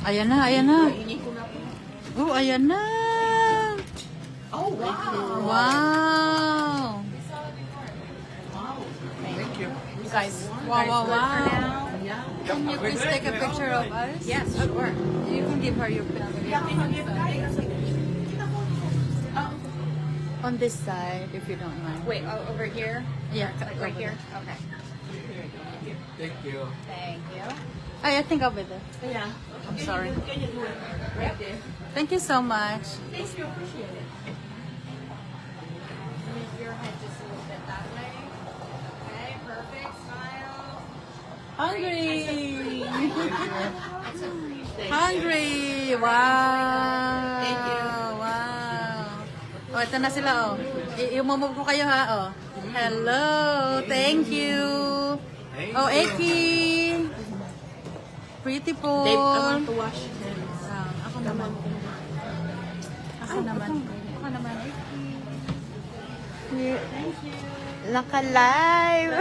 Ayan na, ayan na. Oh, ayan na. Oh, wow. Wow. Thank you. You guys, Wow, wow, wow. Yeah. Can you please take a picture of us? yes, sure. You can give her your picture. On this side, if you don't mind. Wait, over here? Yeah, Like right over here? there. Okay. Thank you. Thank you. Ay, I think over there. Yeah. I'm sorry. Can you do it right there? Thank you so much. Thank you. Appreciate it. Move your head just a little bit that way. Okay, perfect. Smile. Hungry! That's a free. Hungry! Wow! Thank you. Wow! Oh, ito na sila, oh. I-move ko kayo, ha, oh. Hello! Thank you! Oh, Eki! Pretty po! Dave, I want to wash hands. Ako naman. Ako naman. Ako naman. Naka-live!